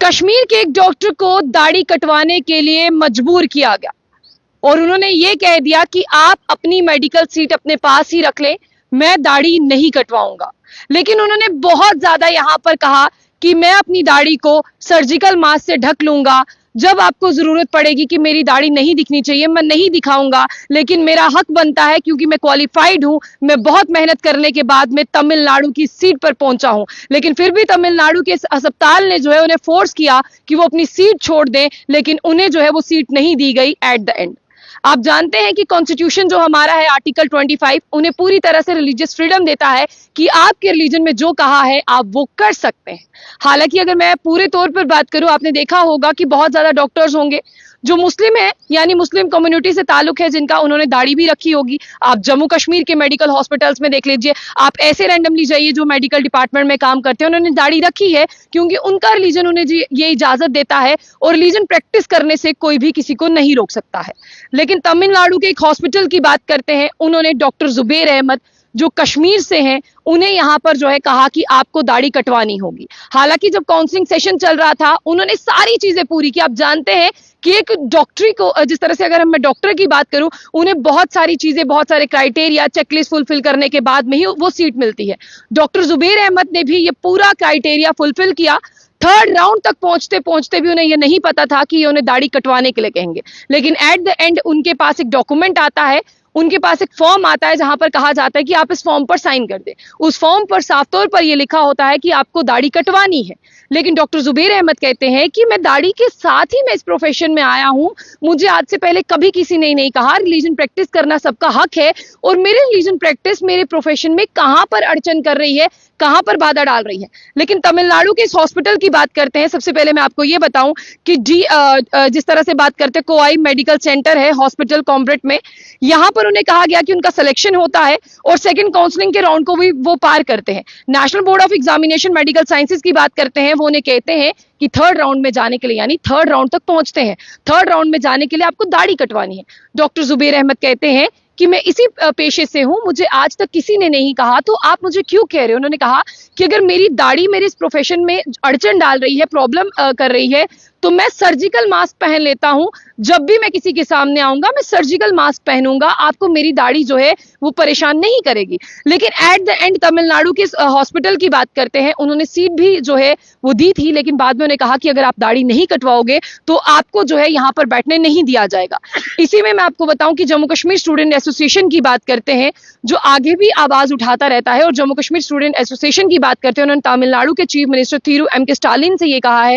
कश्मीर के एक डॉक्टर को दाढ़ी कटवाने के लिए मजबूर किया गया और उन्होंने ये कह दिया कि आप अपनी मेडिकल सीट अपने पास ही रख लें, मैं दाढ़ी नहीं कटवाऊंगा। लेकिन उन्होंने बहुत ज्यादा यहां पर कहा कि मैं अपनी दाढ़ी को सर्जिकल मास्क से ढक लूंगा, जब आपको जरूरत पड़ेगी कि मेरी दाढ़ी नहीं दिखनी चाहिए मैं नहीं दिखाऊंगा, लेकिन मेरा हक बनता है क्योंकि मैं क्वालिफाइड हूं, मैं बहुत मेहनत करने के बाद मैं तमिलनाडु की सीट पर पहुंचा हूं। लेकिन फिर भी तमिलनाडु के अस्पताल ने जो है उन्हें फोर्स किया कि वो अपनी सीट छोड़ दें, लेकिन उन्हें जो है वो सीट नहीं दी गई एट द एंड। आप जानते हैं कि कॉन्स्टिट्यूशन जो हमारा है आर्टिकल 25 उन्हें पूरी तरह से रिलीजियस फ्रीडम देता है कि आपके रिलीजन में जो कहा है आप वो कर सकते हैं। हालांकि अगर मैं पूरे तौर पर बात करूं, आपने देखा होगा कि बहुत ज्यादा डॉक्टर्स होंगे जो मुस्लिम है, यानी मुस्लिम कम्युनिटी से ताल्लुक है जिनका, उन्होंने दाढ़ी भी रखी होगी। आप जम्मू कश्मीर के मेडिकल हॉस्पिटल्स में देख लीजिए, आप ऐसे रैंडमली जाइए जो मेडिकल डिपार्टमेंट में काम करते हैं, उन्होंने दाढ़ी रखी है क्योंकि उनका रिलीजन उन्हें ये इजाजत देता है और रिलीजन प्रैक्टिस करने से कोई भी किसी को नहीं रोक सकता है। लेकिन तमिलनाडु के एक हॉस्पिटल की बात करते हैं, उन्होंने डॉक्टर जुबैर अहमद जो कश्मीर से हैं उन्हें यहां पर जो है कहा कि आपको दाढ़ी कटवानी होगी। हालांकि जब काउंसलिंग सेशन चल रहा था उन्होंने सारी चीजें पूरी की। आप जानते हैं कि एक डॉक्टरी को, जिस तरह से अगर मैं डॉक्टर की बात करूं, उन्हें बहुत सारी चीजें, बहुत सारे क्राइटेरिया, चेकलिस्ट फुलफिल करने के बाद में ही वो सीट मिलती है। डॉक्टर जुबैर अहमद ने भी ये पूरा क्राइटेरिया फुलफिल किया। थर्ड राउंड तक पहुंचते पहुंचते भी उन्हें यह नहीं पता था कि ये उन्हें दाढ़ी कटवाने के लिए कहेंगे, लेकिन एट द एंड उनके पास एक डॉक्यूमेंट आता है, उनके पास एक फॉर्म आता है जहां पर कहा जाता है कि आप इस फॉर्म पर साइन कर दें। उस फॉर्म पर साफ तौर पर यह लिखा होता है कि आपको दाढ़ी कटवानी है। लेकिन डॉक्टर जुबैर अहमद कहते हैं कि मैं दाढ़ी के साथ ही मैं इस प्रोफेशन में आया हूं, मुझे आज से पहले कभी किसी ने नहीं कहा, रिलीजन प्रैक्टिस करना सबका हक है और मेरे रिलीजन प्रैक्टिस मेरे प्रोफेशन में कहां पर अड़चन कर रही है, कहां पर बाधा डाल रही है। लेकिन तमिलनाडु के इस हॉस्पिटल की बात करते हैं, सबसे पहले मैं आपको ये बताऊं कि जिस तरह से बात करते हैं, कोआई मेडिकल सेंटर है हॉस्पिटल कॉम्ब्रेट में, यहां पर उन्हें कहा गया कि उनका सिलेक्शन होता है और सेकंड काउंसलिंग के राउंड को भी वो पार करते हैं। National board of examination medical sciences की बात करते हैं, वो उन्हें कहते हैं कि थर्ड राउंड में जाने के लिए, यानी थर्ड राउंड तक पहुंचते हैं, थर्ड राउंड में जाने के लिए आपको दाढ़ी कटवानी है। डॉक्टर जुबैर अहमद कहते हैं कि मैं इसी पेशे से हूं, मुझे आज तक किसी ने नहीं कहा, तो आप मुझे क्यों कह रहे हो। उन्होंने कहा कि अगर मेरी दाढ़ी मेरे इस प्रोफेशन में अड़चन डाल रही है, प्रॉब्लम कर रही है, तो मैं सर्जिकल मास्क पहन लेता हूं, जब भी मैं किसी के सामने आऊंगा मैं सर्जिकल मास्क पहनूंगा, आपको मेरी दाढ़ी जो है वो परेशान नहीं करेगी। लेकिन एट द एंड तमिलनाडु के हॉस्पिटल की बात करते हैं, उन्होंने सीट भी जो है वो दी थी, लेकिन बाद में उन्हें कहा कि अगर आप दाढ़ी नहीं कटवाओगे तो आपको जो है यहाँ पर बैठने नहीं दिया जाएगा। इसी में मैं आपको बताऊं कि जम्मू कश्मीर स्टूडेंट एसोसिएशन की बात करते हैं, जो आगे भी आवाज उठाता रहता है, और जम्मू कश्मीर स्टूडेंट एसोसिएशन की बात करते हैं, उन्होंने तमिलनाडु के चीफ मिनिस्टर थिरू एम के स्टालिन से ये कहा है